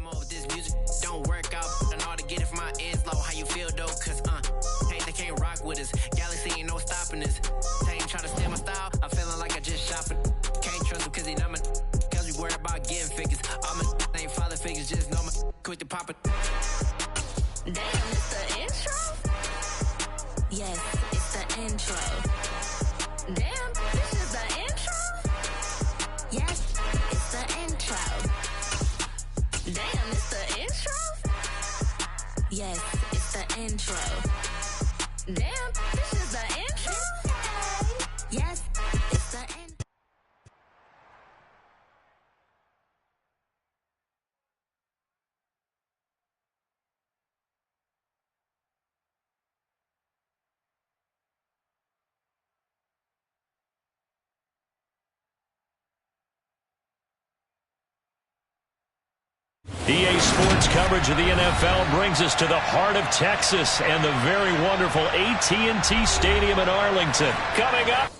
drama with this music. Don't work out, and all to get it from my ends low. How you feel though? Cause they can't rock with us. Galaxy ain't no stopping us. They ain't try to steal my style. I'm feeling like I just shopping. Can't trust him cause he not my. Cause we worried about getting figures. All my ain't father figures, just know my quick to pop it. Damn, it's the intro? Yes, it's the intro. Damn, this is the intro? Yes, it's the intro. Damn, it's the intro? Yes, it's the intro. Damn, this is the intro? Yes, it's the intro. EA Sports coverage of the NFL brings us to the heart of Texas and the very wonderful AT&T Stadium in Arlington. Coming up.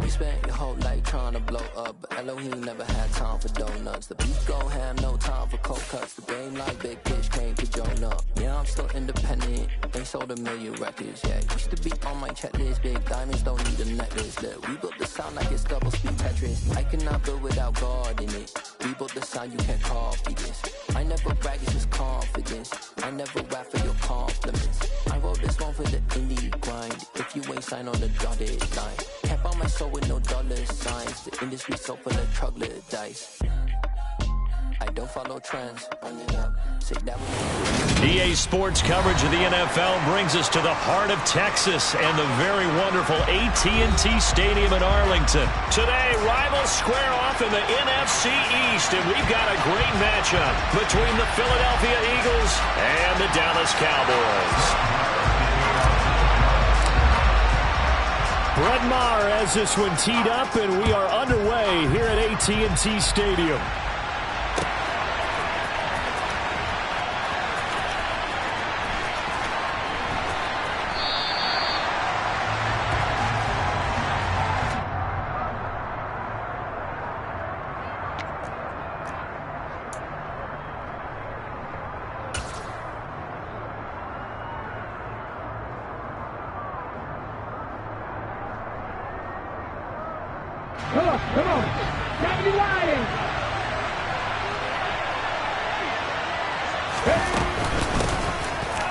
You spent your whole life trying to blow up, but Elohim never had time for donuts. The beat go ham, no time for cold cuts. The game like Big Pitch came to join up. Yeah, I'm still independent. They sold 1 million records. Yeah, used to be on my checklist. Big diamonds don't need a necklace. Look, we built the sound like it's double speed Tetris. I cannot build without God in it. We built the sound, you can't copy this. I never brag, it's just confidence. I never rap for your compliments. I wrote this one for the indie grind. If you ain't signed on the dotted line, can't buy my soul with no dollar signs. The industry so full of troglodytes. I don't follow trends. Say that EA Sports coverage of the NFL brings us to the heart of Texas and the very wonderful AT&T Stadium in Arlington. Today, rivals square off in the NFC East, and we've got a great matchup between the Philadelphia Eagles and the Dallas Cowboys. Brett Maher has this one teed up, and we are underway here at AT&T Stadium. Come on. Gotta be riding.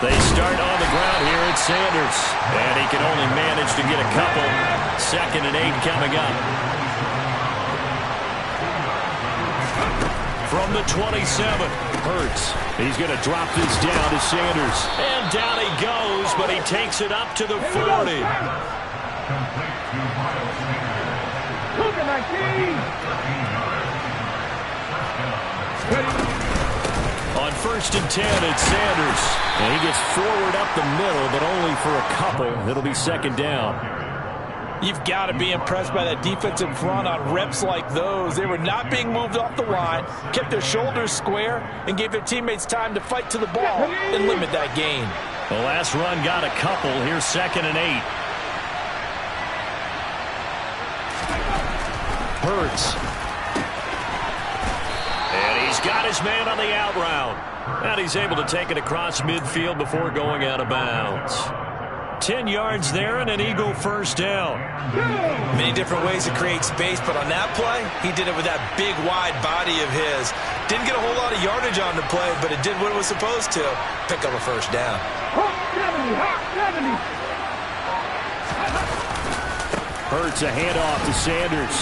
They start on the ground here at Sanders. And he can only manage to get a couple. 2nd and 8 coming up. From the 27, Hurts. He's going to drop this down to Sanders. And down he goes, but he takes it up to the 40. Look at my team. On 1st and 10, it's Sanders. And he gets forward up the middle, but only for a couple. It'll be 2nd down. You've got to be impressed by that defensive front on reps like those. They were not being moved off the line, kept their shoulders square, and gave their teammates time to fight to the ball and limit that gain. The last run got a couple. Here's 2nd and 8. Hurts. And he's got his man on the out route. And he's able to take it across midfield before going out of bounds. 10 yards there and an Eagle 1st down. Many different ways to create space, but on that play, he did it with that big, wide body of his. Didn't get a whole lot of yardage on the play, but it did what it was supposed to. Pick up a 1st down. Hurts a handoff to Sanders.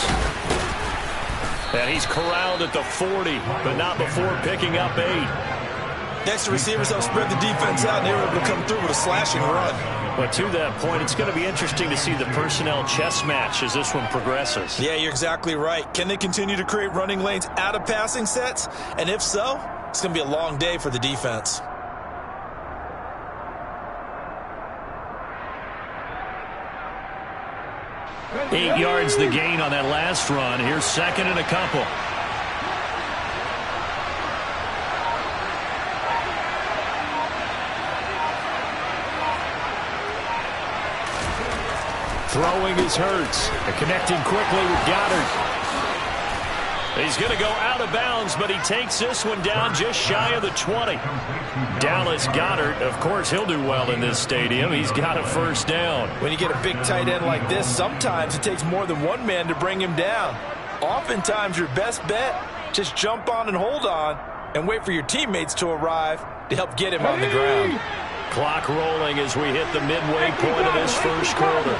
And he's corralled at the 40, but not before picking up 8. Next, the receivers help spread the defense out, and they were able to come through with a slashing run. But to that point, it's going to be interesting to see the personnel chess match as this one progresses. Yeah, you're exactly right. Can they continue to create running lanes out of passing sets? And if so, it's going to be a long day for the defense. Eight yards the gain on that last run. Here's 2nd and a couple. Throwing is Hurts. They're connecting quickly with Goddard. He's going to go out of bounds, but he takes this one down just shy of the 20. Dallas Goedert, of course, he'll do well in this stadium. He's got a first down. When you get a big tight end like this, sometimes it takes more than one man to bring him down. Oftentimes, your best bet, just jump on and hold on and wait for your teammates to arrive to help get him on the ground. Clock rolling as we hit the midway point of this first quarter.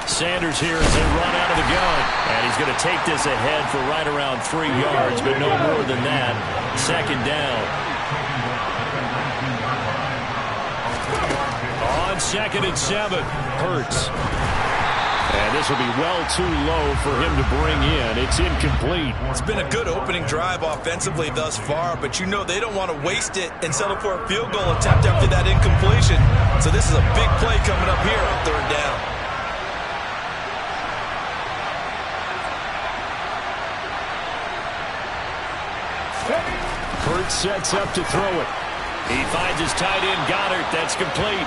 Sanders here as they run out of the gun. And he's going to take this ahead for right around 3 yards, but no more than that. Second down. On 2nd and 7, Hurts. And this will be well too low for him to bring in. It's incomplete. It's been a good opening drive offensively thus far, but you know they don't want to waste it and settle for a field goal attempt after that incompletion. So this is a big play coming up here on 3rd down. Hurts sets up to throw it. He finds his tight end, Goedert. That's complete.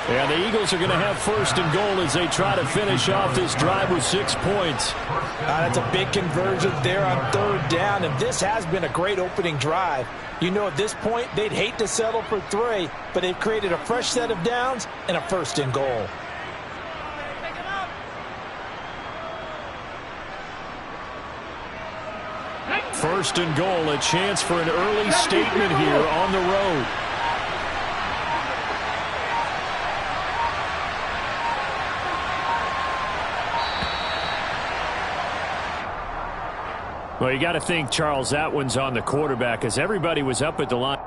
And the Eagles are going to have 1st and goal as they try to finish off this drive with 6 points. That's a big conversion there on 3rd down, and this has been a great opening drive. You know, at this point, they'd hate to settle for 3, but they've created a fresh set of downs and a 1st and goal. First and goal, a chance for an early statement here on the road. Well, you got to think, Charles, that one's on the quarterback as everybody was up at the line.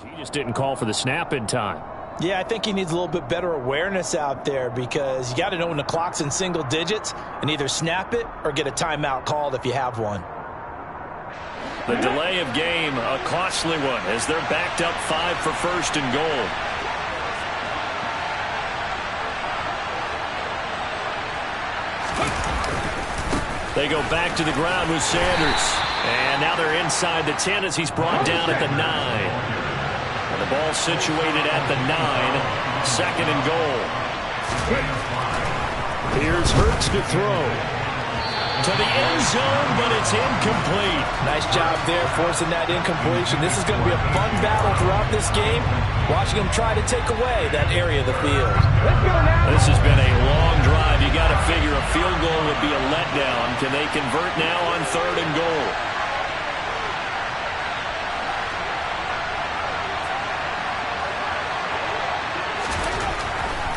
He just didn't call for the snap in time. Yeah, I think he needs a little bit better awareness out there because you got to know when the clock's in single digits and either snap it or get a timeout called if you have one. The delay of game, a costly one as they're backed up 5 for 1st and goal. They go back to the ground with Sanders. And now they're inside the 10 as he's brought down at the 9. And the ball situated at the 9. 2nd and goal. Here's Hurts to throw. To the end zone, but it's incomplete. Nice job there forcing that incompletion. This is going to be a fun battle throughout this game. Watching them try to take away that area of the field. This has been a long drive. You got to figure a field goal would be a letdown. Can they convert now on 3rd and goal?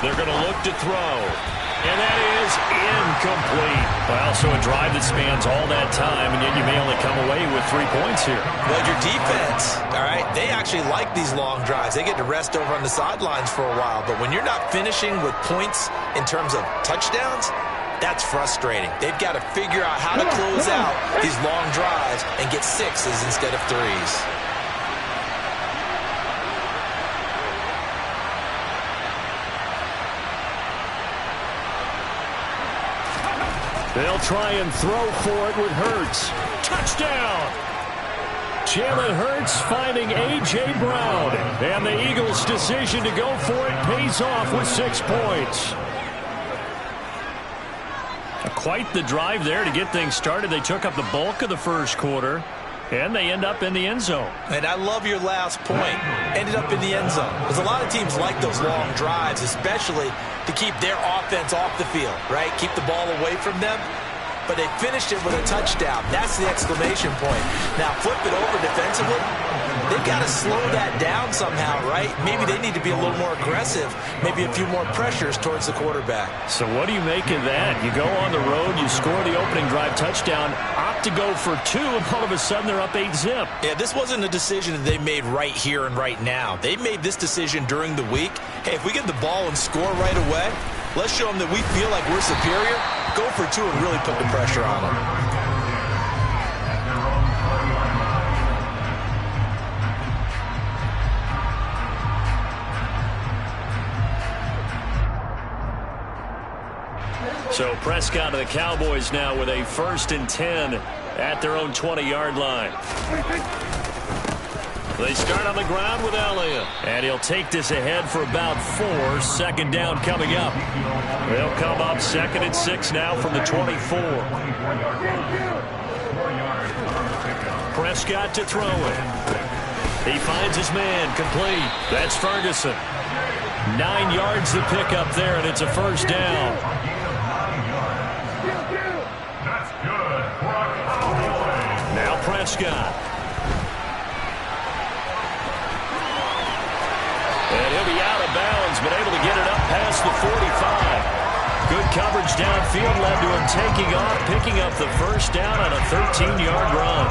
They're going to look to throw. And that is incomplete. Well, so a drive that spans all that time, and yet you may only come away with 3 points here. Well, your defense, all right, they actually like these long drives. They get to rest over on the sidelines for a while. But when you're not finishing with points in terms of touchdowns, that's frustrating. They've got to figure out how to close out these long drives and get 6s instead of 3s. They'll try and throw for it with Hurts. Touchdown! Jalen Hurts finding A.J. Brown. And the Eagles' decision to go for it pays off with 6 points. Quite the drive there to get things started. They took up the bulk of the first quarter, and they end up in the end zone. And I love your last point. Ended up in the end zone. Because a lot of teams like those long drives, especially to keep their offense off the field, right? Keep the ball away from them. But they finished it with a touchdown. That's the exclamation point. Now flip it over defensively. they've got to slow that down somehow, right? Maybe they need to be a little more aggressive, maybe a few more pressures towards the quarterback. So what do you make of that? You go on the road, you score the opening drive touchdown, opt to go for 2, and all of a sudden they're up 8-zip. Yeah, this wasn't a decision that they made right here and right now. They made this decision during the week. Hey, if we get the ball and score right away, let's show them that we feel like we're superior. Go for 2 and really put the pressure on them. So Prescott of the Cowboys now with a 1st and 10 at their own 20-yard line. They start on the ground with Elliott. And he'll take this ahead for about 4. 2nd down coming up. They'll come up 2nd and 6 now from the 24. Prescott to throw it. He finds his man complete. That's Ferguson. 9 yards to pick up there, and it's a 1st down. Now Prescott. And he'll be out of bounds, but able to get it up past the 45. Good coverage downfield led to him taking off, picking up the 1st down on a 13-yard run.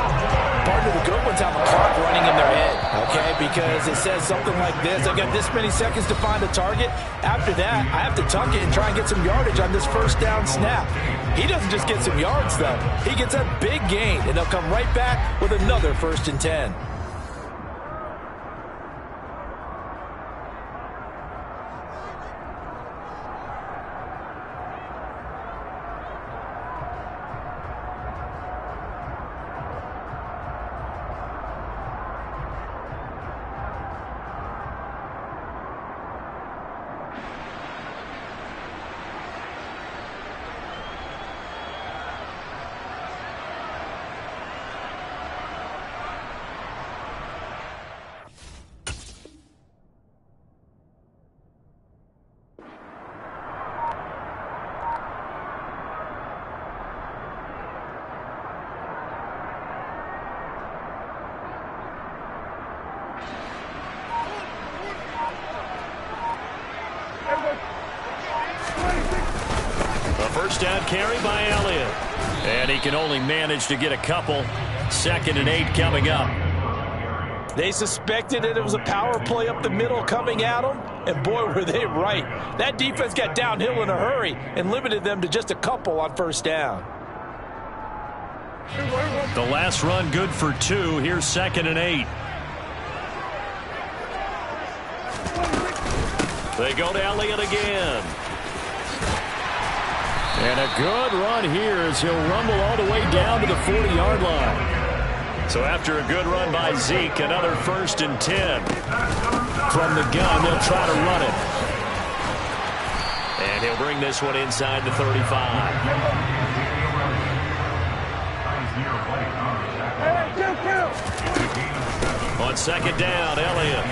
Part of the good ones have a clock running in their head, okay? Because it says something like this. I've got this many seconds to find a target. After that, I have to tuck it and try and get some yardage on this 1st down snap. He doesn't just get some yards, though. He gets a big gain, and they'll come right back with another 1st and 10. Down carry by Elliott. And he can only manage to get a couple. 2nd and 8 coming up. They suspected that it was a power play up the middle coming at them, and boy, were they right. That defense got downhill in a hurry and limited them to just a couple on 1st down. The last run good for 2. Here's 2nd and 8. They go to Elliott again. And a good run here as he'll rumble all the way down to the 40-yard line. So after a good run by Zeke, another 1st and 10. From the gun, they'll try to run it. And he'll bring this one inside the 35. On 2nd down, Elliott.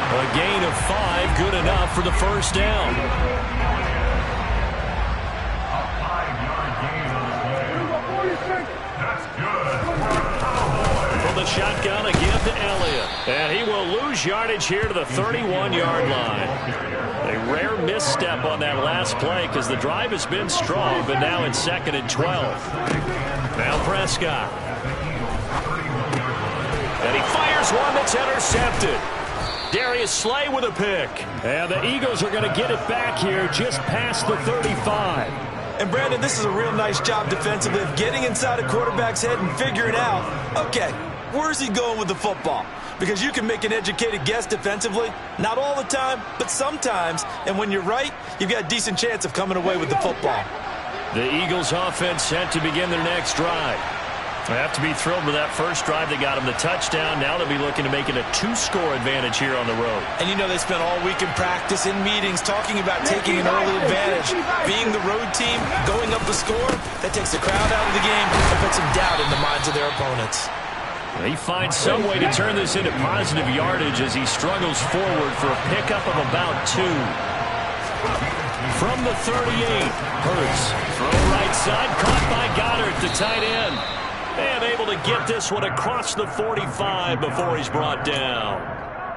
A gain of 5, good enough for the 1st down. From the shotgun again to Elliott. And he will lose yardage here to the 31-yard line. A rare misstep on that last play because the drive has been strong, but now it's 2nd and 12. Now Prescott. And he fires one that's intercepted. Darius Slay with a pick. And the Eagles are going to get it back here just past the 35. And Brandon, this is a real nice job defensively of getting inside a quarterback's head and figuring out, okay, where's he going with the football? Because you can make an educated guess defensively. Not all the time, but sometimes. And when you're right, you've got a decent chance of coming away with the football. The Eagles offense set to begin their next drive. They have to be thrilled with that first drive. They got them the touchdown. Now they'll be looking to make it a 2-score advantage here on the road. And you know they spent all week in practice, in meetings, talking about taking an early advantage. Being the road team, going up the score, that takes the crowd out of the game and puts some doubt in the minds of their opponents. He finds some way to turn this into positive yardage as he struggles forward for a pickup of about 2. From the 38, Hurts. Throw right side, caught by Goddard, the tight end. And able to get this one across the 45 before he's brought down.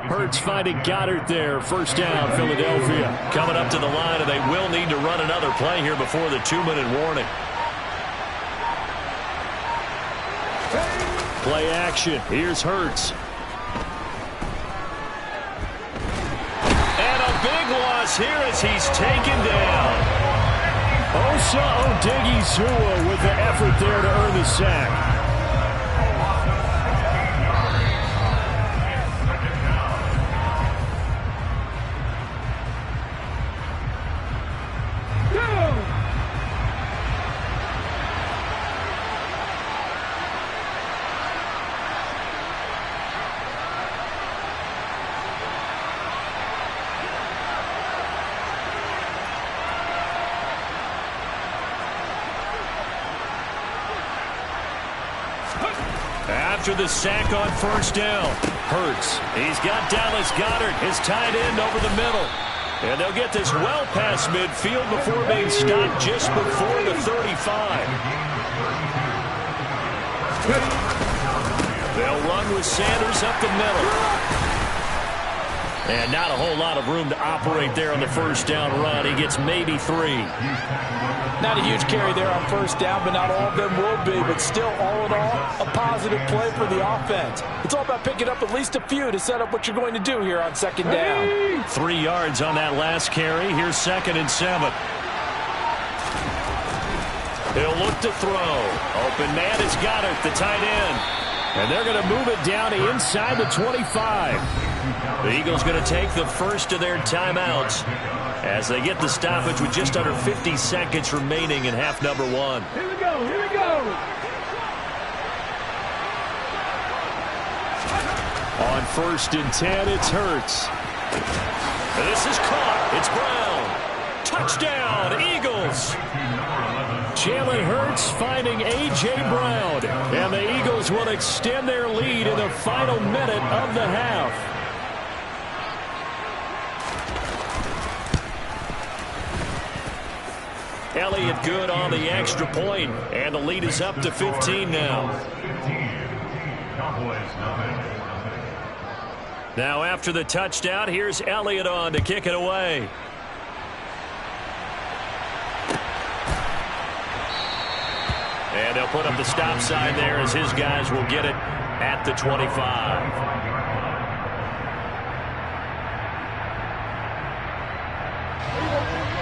Hurts finding Goddard there. First down, Philadelphia. Coming up to the line, and they will need to run another play here before the 2-minute warning. Play action. Here's Hurts. And a big loss here as he's taken down. Osa Odighizuwa with the effort there to earn the sack. After the sack on first down, Hurts. He's got Dallas Goedert, his tight end, over the middle. And they'll get this well past midfield before being stopped just before the 35. They'll run with Sanders up the middle. And not a whole lot of room to operate there on the first down run. He gets maybe 3. Not a huge carry there on first down, but not all of them will be. But still, all in all, a positive play for the offense. It's all about picking up at least a few to set up what you're going to do here on second down. 3 yards on that last carry. Here's 2nd and 7. He'll look to throw. Open man has got it, the tight end. And they're going to move it down to inside the 25. The Eagles going to take the first of their timeouts as they get the stoppage with just under 50 seconds remaining in half number 1. Here we go, here we go. On 1st and 10, it's Hurts. This is caught. It's Brown. Touchdown, Eagles. Jalen Hurts finding A.J. Brown. And the Eagles will extend their lead in the final minute of the half. Elliott good on the extra point, and the lead is up to 15 now. Now after the touchdown, here's Elliott on to kick it away. And they'll put up the stop sign there as his guys will get it at the 25.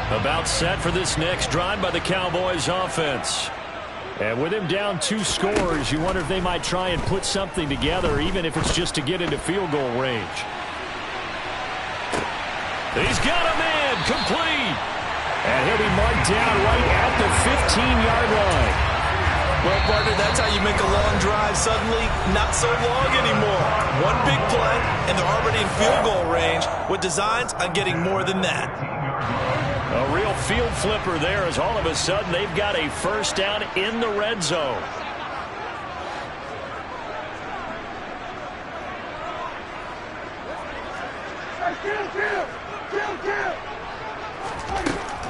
About set for this next drive by the Cowboys offense. And with him down 2 scores, you wonder if they might try and put something together, even if it's just to get into field goal range. He's got a man complete. And he'll be marked down right at the 15-yard line. Well, partner, that's how you make a long drive suddenly not so long anymore. One big play, and they're already in field goal range with designs on getting more than that. A real field flipper there as all of a sudden they've got a first down in the red zone.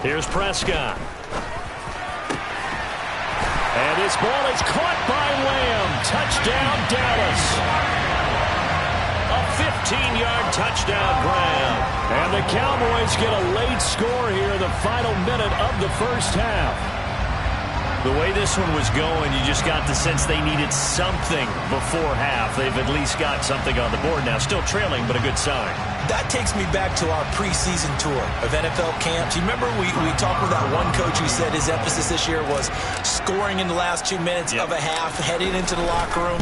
Here's Prescott. And this ball is caught by Lamb. Touchdown, Dallas. A 15-yard touchdown grab. And the Cowboys get a late score here in the final minute of the first half. The way this one was going, you just got the sense they needed something before half. They've at least got something on the board now. Still trailing, but a good sign. That takes me back to our preseason tour of NFL camps. You remember we talked with that one coach who said his emphasis this year was scoring in the last 2 minutes of a half, heading into the locker room.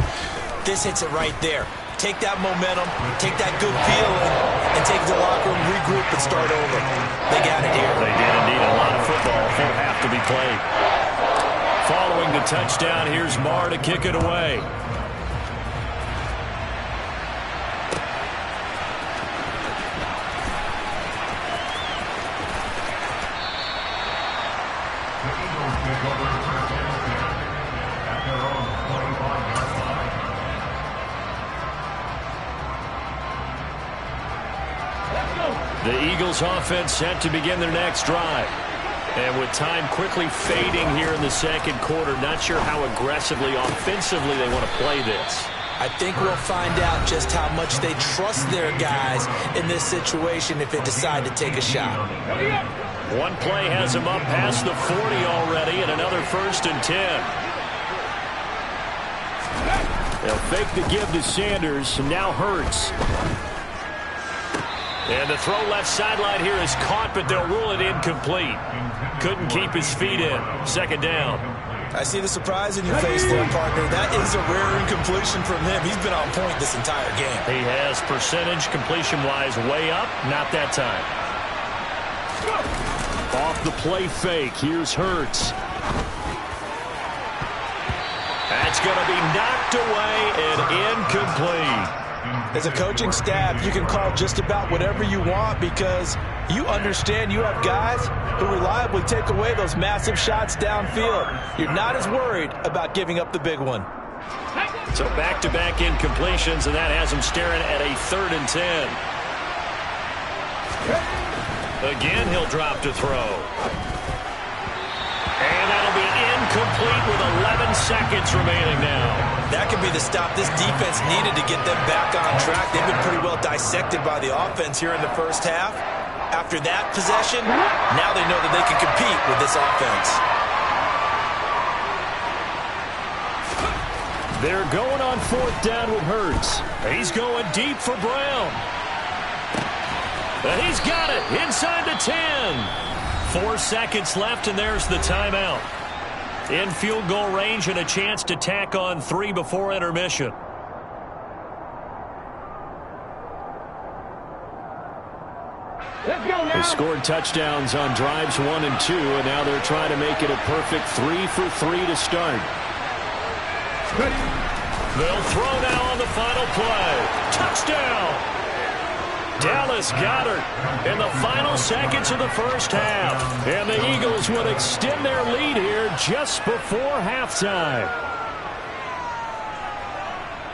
This hits it right there. Take that momentum, take that good feeling, and take the locker room, regroup, and start over. They got it here. They did indeed. A lot of football, full half to be played. Following the touchdown, here's Marr to kick it away. The Eagles offense set to begin their next drive. And with time quickly fading here in the second quarter, not sure how aggressively, offensively they want to play this. I think we'll find out just how much they trust their guys in this situation if they decide to take a shot. One play has them up past the 40 already, and another 1st and 10. They'll fake the give to Sanders, and now Hurts. And the throw left sideline here is caught, but they'll rule it incomplete. Couldn't keep his feet in. 2nd down. I see the surprise in your face there, partner. That is a rare incompletion from him. He's been on point this entire game. He has percentage completion-wise way up. Not that time. Off the play fake. Here's Hurts. That's going to be knocked away and incomplete. As a coaching staff, you can call just about whatever you want because you understand you have guys who reliably take away those massive shots downfield. You're not as worried about giving up the big one. So back-to-back incompletions, and that has him staring at a 3rd and 10. Again, he'll drop to throw. And that'll be incomplete with 11 seconds remaining now. That could be the stop this defense needed to get them back on track. They've been pretty well dissected by the offense here in the first half. After that possession, now they know that they can compete with this offense. They're going on 4th down with Hurts. He's going deep for Brown. And he's got it inside the 10. 4 seconds left, and there's the timeout. In field goal range and a chance to tack on 3 before intermission. They scored touchdowns on drives 1 and 2, and now they're trying to make it a perfect 3 for 3 to start. They'll throw now on the final play. Touchdown! Dallas Goedert in the final seconds of the first half. And the Eagles would extend their lead here just before halftime.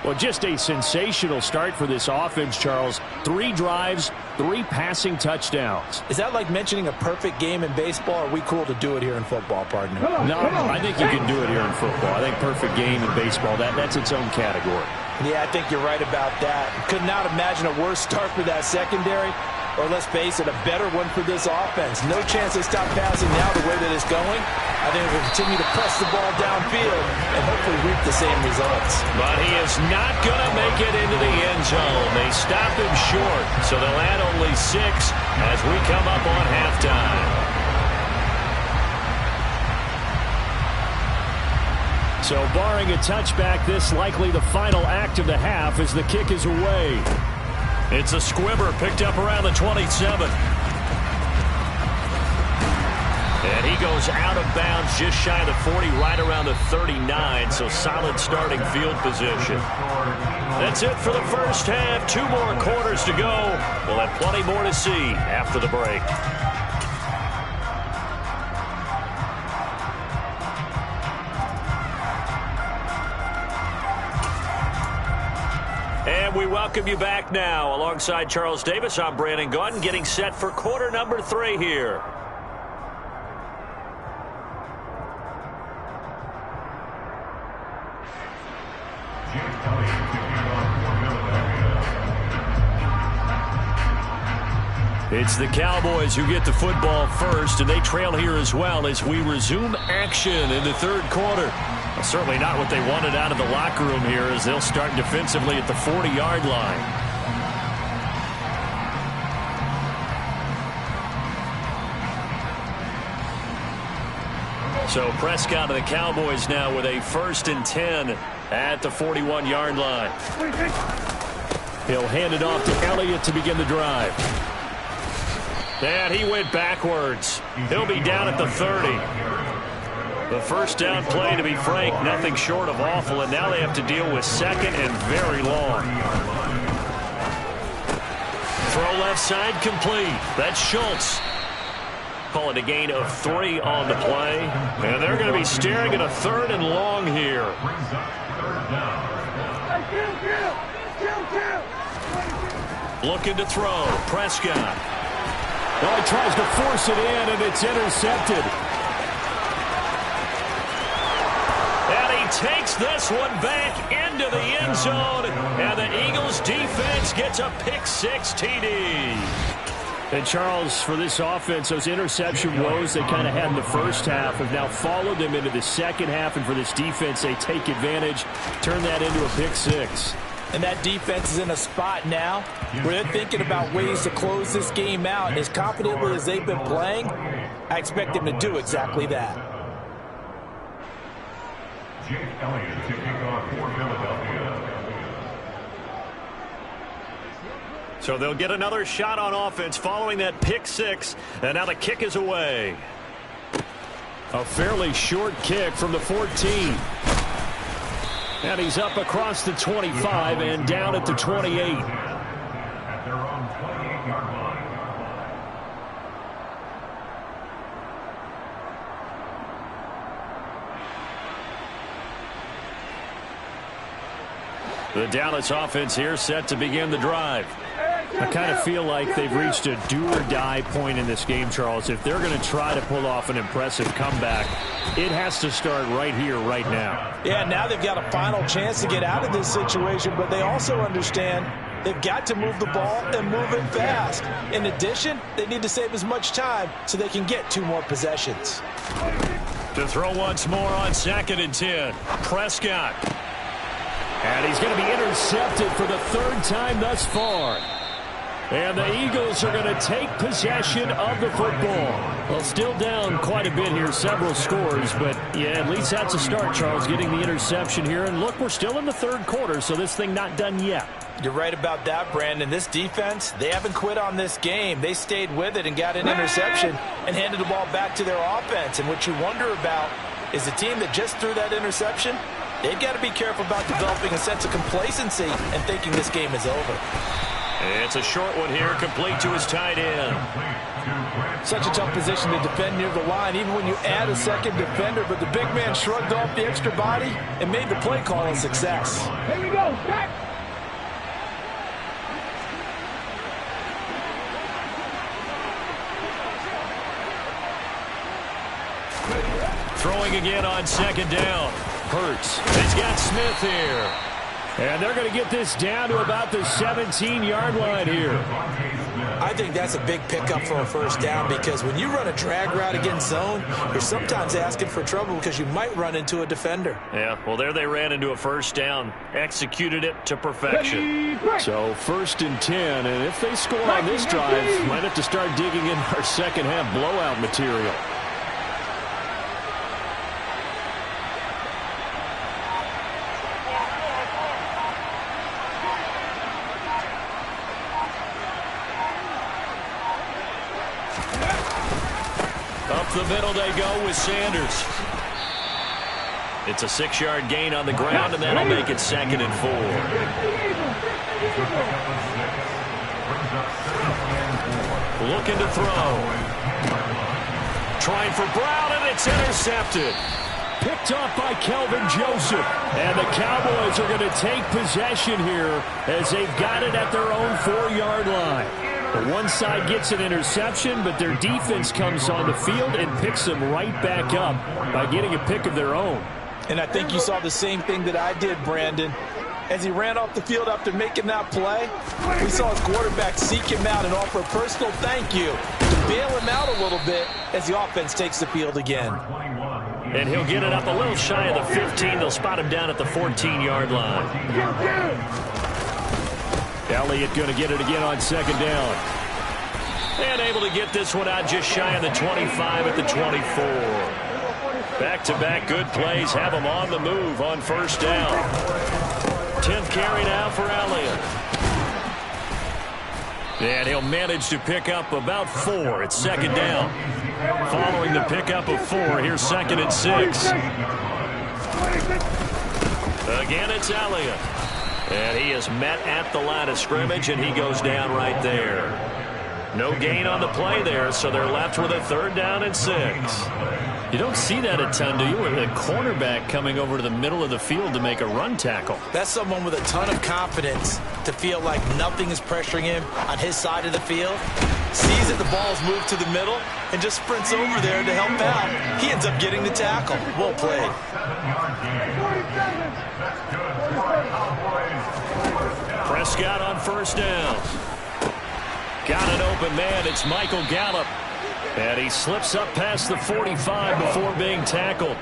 Well, just a sensational start for this offense, Charles. 3 drives, 3 passing touchdowns. Is that like mentioning a perfect game in baseball? Or are we cool to do it here in football, partner? No, I think you can do it here in football. I think perfect game in baseball, that's its own category. Yeah, I think you're right about that. Could not imagine a worse start for that secondary, or let's face it, a better one for this offense. No chance they stop passing now the way that it's going. I think we'll continue to press the ball downfield and hopefully reap the same results. But he is not going to make it into the end zone. They stop him short, so they'll add only 6 as we come up on halftime. So barring a touchback, this likely the final act of the half as the kick is away. It's a squibber picked up around the 27. And he goes out of bounds just shy of the 40, right around the 39, so solid starting field position. That's it for the first half. 2 more quarters to go. We'll have plenty more to see after the break. And we welcome you back now. Alongside Charles Davis, I'm Brandon Gaudin, getting set for quarter number 3 here. It's the Cowboys who get the football first, and they trail here as well as we resume action in the 3rd quarter. Well, certainly not what they wanted out of the locker room here as they'll start defensively at the 40-yard line. So Prescott of the Cowboys now with a 1st and 10 at the 41-yard line. He'll hand it off to Elliott to begin the drive. And he went backwards. He'll be down at the 30. The first down play, to be frank, nothing short of awful, and now they have to deal with 2nd and very long. Throw left side complete. That's Schultz. Call it a gain of 3 on the play. And they're going to be staring at a 3rd and long here. Looking to throw. Prescott. Well, he tries to force it in, and it's intercepted. And he takes this one back into the end zone, and the Eagles defense gets a pick-6 TD. And Charles, for this offense, those interception woes they kind of had in the first half have now followed them into the second half, and for this defense, they take advantage, turn that into a pick-6. And that defense is in a spot now where they're thinking about ways to close this game out. And as confidently as they've been playing, I expect them to do exactly that. Jake Elliott to kick off for Philadelphia. So they'll get another shot on offense following that pick-6, and now the kick is away. A fairly short kick from the 14. And he's up across the 25 and down at the 28. At their own 28-yard line. The Dallas offense here set to begin the drive. I kind of feel like they've reached a do-or-die point in this game, Charles. If they're going to try to pull off an impressive comeback, it has to start right here, right now. Yeah, now they've got a final chance to get out of this situation, but they also understand they've got to move the ball and move it fast. In addition, they need to save as much time so they can get 2 more possessions. To throw once more on 2nd and 10. Prescott. And he's going to be intercepted for the 3rd time thus far. And the Eagles are going to take possession of the football. Well, still down quite a bit here, several scores, but yeah, at least that's a start, Charles, getting the interception here. And look, we're still in the 3rd quarter, so this thing not done yet. You're right about that, Brandon. This defense, they haven't quit on this game. They stayed with it and got an interception and handed the ball back to their offense. And what you wonder about is the team that just threw that interception, they've got to be careful about developing a sense of complacency and thinking this game is over. It's a short one here, complete to his tight end. Such a tough position to defend near the line, even when you add a 2nd defender, but the big man shrugged off the extra body and made the play call a success. Here we go, back. Throwing again on 2nd down. Hurts. He's got Smith here. And they're going to get this down to about the 17-yard line here. I think that's a big pickup for a 1st down because when you run a drag route against zone, you're sometimes asking for trouble because you might run into a defender. Yeah, well, there they ran into a 1st down. Executed it to perfection. So 1st and 10, and if they score on this drive, might have to start digging in our second half blowout material. Up the middle they go with Sanders. It's a 6-yard gain on the ground, and that'll make it 2nd and 4. Looking to throw. Trying for Brown, and it's intercepted. Picked off by Kelvin Joseph. And the Cowboys are going to take possession here as they've got it at their own 4-yard line. One side gets an interception, but their defense comes on the field and picks them right back up by getting a pick of their own. And I think you saw the same thing that I did, Brandon. As he ran off the field after making that play, we saw his quarterback seek him out and offer a personal thank you to bail him out a little bit as the offense takes the field again. And he'll get it up a little shy of the 15. They'll spot him down at the 14-yard line. Elliott going to get it again on 2nd down. And able to get this one out just shy of the 25 at the 24. Back-to-back good plays have them on the move on 1st down. 10th carry now for Elliott. And he'll manage to pick up about 4 at 2nd down. Following the pickup of 4, here's 2nd and 6. Again, it's Elliott. And he is met at the line of scrimmage, and he goes down right there. No gain on the play there, so they're left with a 3rd down and 6. You don't see that a ton, do you? With a cornerback coming over to the middle of the field to make a run tackle. That's someone with a ton of confidence to feel like nothing is pressuring him on his side of the field. sees that the ball's moved to the middle, and just sprints over there to help out. He ends up getting the tackle. Well played. Prescott on first down. Got an open man. It's Michael Gallup. And he slips up past the 45 before being tackled.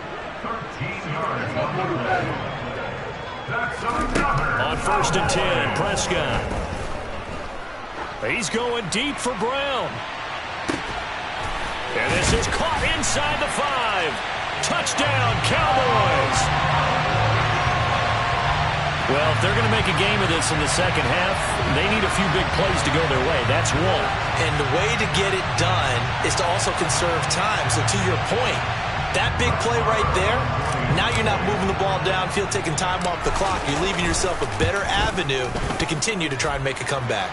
On first and 10, Prescott. He's going deep for Brown. And this is caught inside the 5. Touchdown, Cowboys. Well, if they're going to make a game of this in the second half, they need a few big plays to go their way. That's one. And the way to get it done is to also conserve time. So to your point, that big play right there, now you're not moving the ball downfield, taking time off the clock. You're leaving yourself a better avenue to continue to try and make a comeback.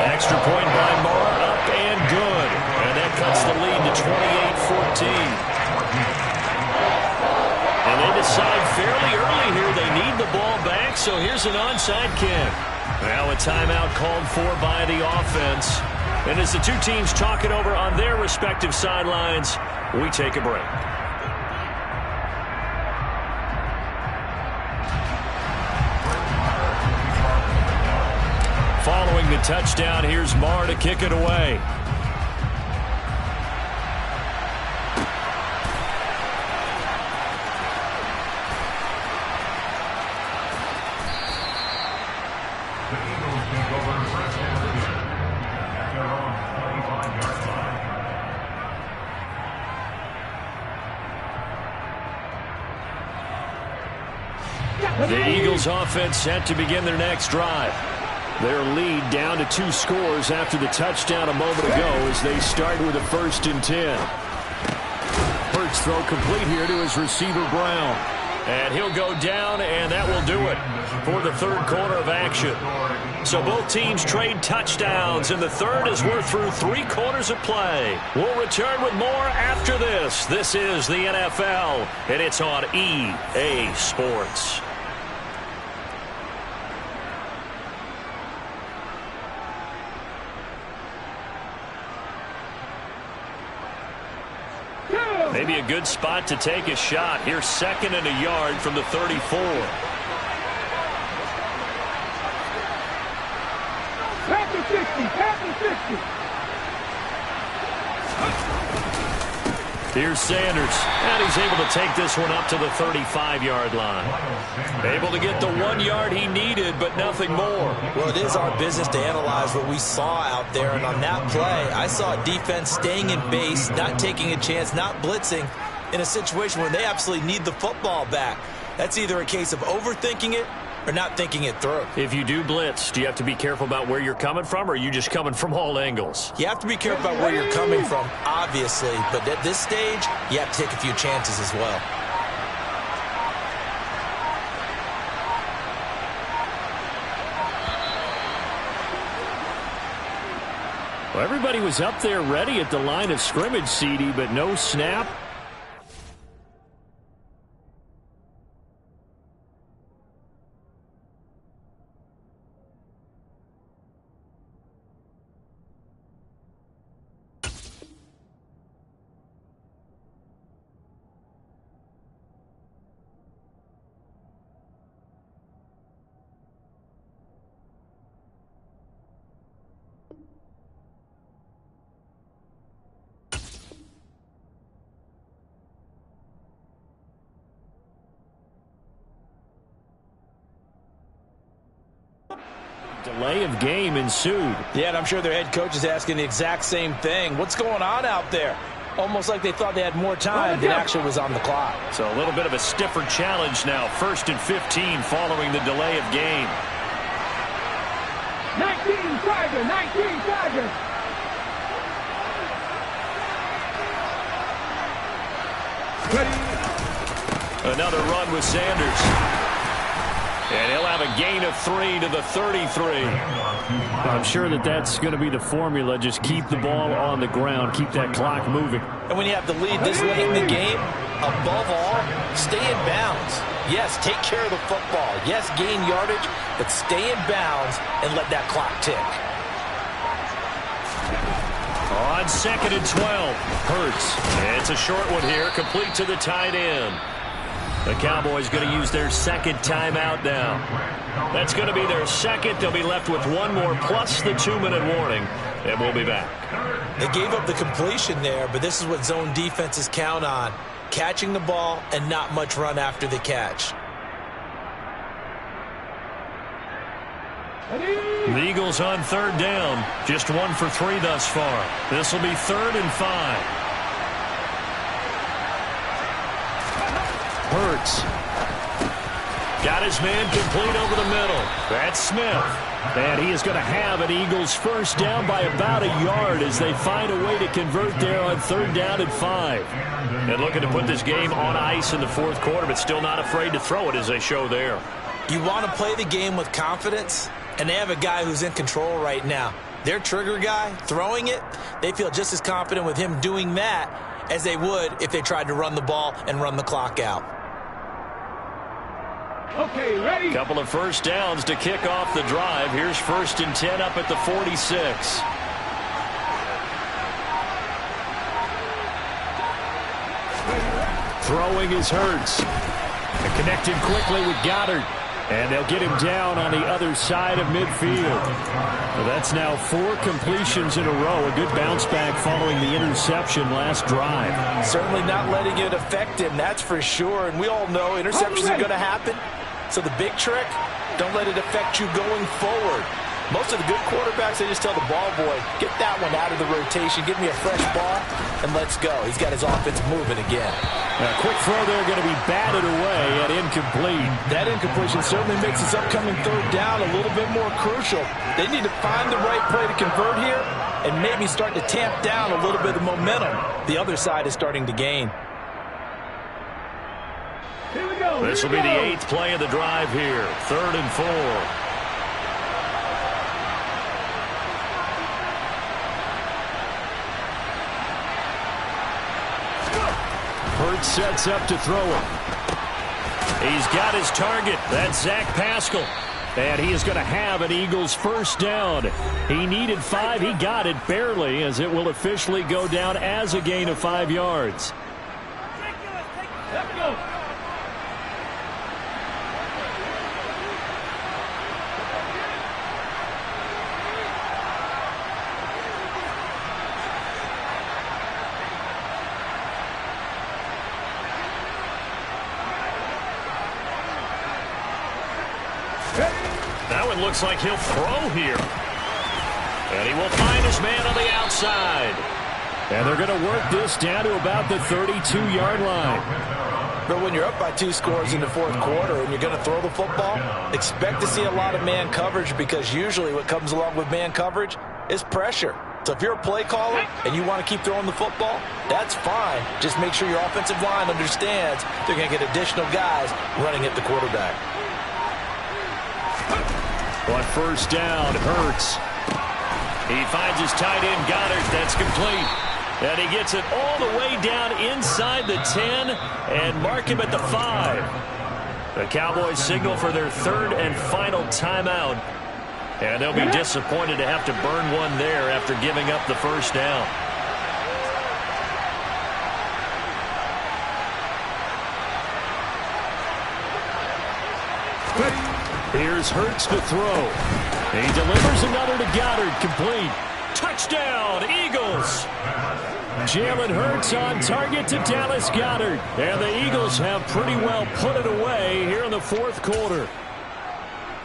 Extra point by Moore, up and good. And that cuts the lead to 28-14. And they decide fairly early here they need the ball back, so here's an onside kick. Now a timeout called for by the offense. And as the two teams talk it over on their respective sidelines, we take a break. Following the touchdown, here's Marr to kick it away. The Eagles offense set to begin their next drive. Their lead down to 2 scores after the touchdown a moment ago as they start with a 1st and 10. Hurts throw complete here to his receiver Brown. And he'll go down, and that will do it for the third quarter of action. So both teams trade touchdowns, and the third as we're through 3 quarters of play. We'll return with more after this. This is the NFL, and it's on EA Sports. Maybe a good spot to take a shot. Here's 2nd and a yard from the 34. Pass the 60, pass the 60. Here's Sanders, and he's able to take this one up to the 35-yard line. Able to get the 1 yard he needed, but nothing more. Well, it is our business to analyze what we saw out there, and on that play, I saw defense staying in base, not taking a chance, not blitzing in a situation where they absolutely need the football back. That's either a case of overthinking it or not thinking it through. If you do blitz, do you have to be careful about where you're coming from, or are you just coming from all angles? You have to be careful about where you're coming from, obviously, but at this stage, you have to take a few chances as well. Well, everybody was up there ready at the line of scrimmage, CD, but no snap. Delay of game ensued. Yeah, and I'm sure their head coach is asking the exact same thing. What's going on out there? Almost like they thought they had more time than actually was on the clock. So a little bit of a stiffer challenge now. 1st and 15 following the delay of game. 19 Tiger, 19 Tiger. Another run with Sanders. And he'll have a gain of 3 to the 33. I'm sure that's going to be the formula. Just keep the ball on the ground. Keep that clock moving. And when you have the lead this late in the game, above all, stay in bounds. Yes, take care of the football. Yes, gain yardage, but stay in bounds and let that clock tick. On 2nd and 12, Hurts. It's a short one here, complete to the tight end. The Cowboys going to use their second timeout now. That's going to be their second. They'll be left with one more plus the 2-minute warning, and we'll be back. They gave up the completion there, but this is what zone defenses count on. Catching the ball and not much run after the catch. The Eagles on 3rd down. Just 1 for 3 thus far. This will be 3rd and 5. Hurts. Got his man complete over the middle. That's Smith. And he is going to have an Eagles first down by about a yard as they find a way to convert there on 3rd down and 5. And looking to put this game on ice in the 4th quarter, but still not afraid to throw it as they show there. You want to play the game with confidence, and they have a guy who's in control right now. Their trigger guy, throwing it, they feel just as confident with him doing that as they would if they tried to run the ball and run the clock out. Okay, ready? Couple of first downs to kick off the drive. Here's 1st and 10 up at the 46. Throwing is Hurts. Connected quickly with Goddard. And they'll get him down on the other side of midfield. Well, that's now 4 completions in a row. A good bounce back following the interception last drive. Certainly not letting it affect him, that's for sure. And we all know interceptions are going to happen. So the big trick, don't let it affect you going forward. Most of the good quarterbacks, they just tell the ball boy, get that one out of the rotation, give me a fresh ball, and let's go. He's got his offense moving again. A quick throw there going to be batted away and incomplete. That incompletion certainly makes this upcoming 3rd down a little bit more crucial. They need to find the right play to convert here and maybe start to tamp down a little bit of momentum. The other side is starting to gain. Here we go. This will be the 8th play of the drive here. 3rd and 4. Hurts sets up to throw it. He's got his target. That's Zach Pascal. And he is going to have an Eagles first down. He needed 5. He got it barely, as it will officially go down as a gain of 5 yards. Let's go. That one looks like he'll throw here. And he will find his man on the outside. And they're going to work this down to about the 32-yard line. But when you're up by 2 scores in the 4th quarter and you're going to throw the football, expect to see a lot of man coverage, because usually what comes along with man coverage is pressure. So if you're a play caller and you want to keep throwing the football, that's fine. Just make sure your offensive line understands they're going to get additional guys running at the quarterback. On 1st down, Hurts. He finds his tight end, Goddard. That's complete. And he gets it all the way down inside the 10 and mark him at the 5. The Cowboys signal for their 3rd and final timeout. And they'll be disappointed to have to burn one there after giving up the first down. Here's Hurts to throw. He delivers another to Goddard, complete. Touchdown, Eagles! Jalen Hurts on target to Dallas Goedert. And the Eagles have pretty well put it away here in the 4th quarter.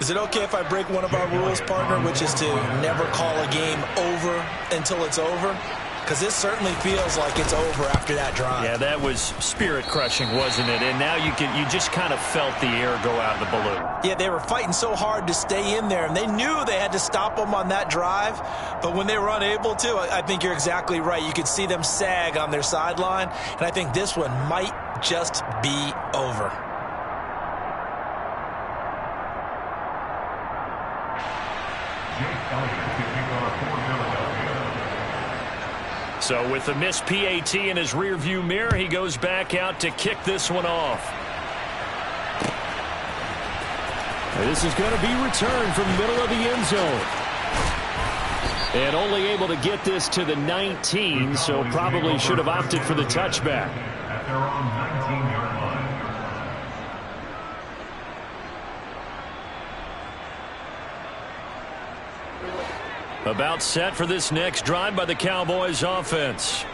Is it okay if I break one of our rules, partner, which is to never call a game over until it's over? Because this certainly feels like it's over after that drive. Yeah, that was spirit-crushing, wasn't it? And now you just kind of felt the air go out of the balloon. Yeah, they were fighting so hard to stay in there, and they knew they had to stop them on that drive. But when they were unable to, I think you're exactly right. You could see them sag on their sideline, and I think this one might just be over. So with the missed PAT in his rearview mirror, he goes back out to kick this one off. This is going to be returned from the middle of the end zone. And only able to get this to the 19, so probably should have opted for the touchback. At their own 19-yard line. About set for this next drive by the Cowboys offense.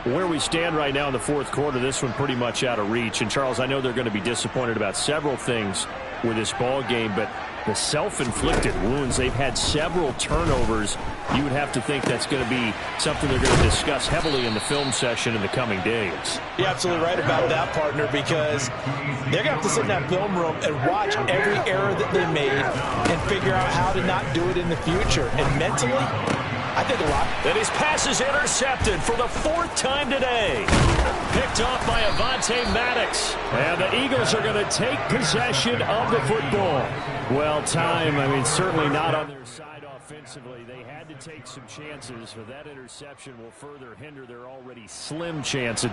Where we stand right now in the fourth quarter, this one pretty much out of reach. And, Charles, I know they're going to be disappointed about several things with this ball game, but the self-inflicted wounds, they've had several turnovers. You would have to think that's going to be something they're going to discuss heavily in the film session in the coming days. You're absolutely right about that, partner, because they're going to have to sit in that film room and watch every error that they made and figure out how to not do it in the future. And mentally, I think a lot. And his pass is intercepted for the fourth time today. Picked off by Avonte Maddox. And the Eagles are going to take possession of the football. Well, time, I mean, certainly not on their side offensively. They had to take some chances, but that interception will further hinder their already slim chance at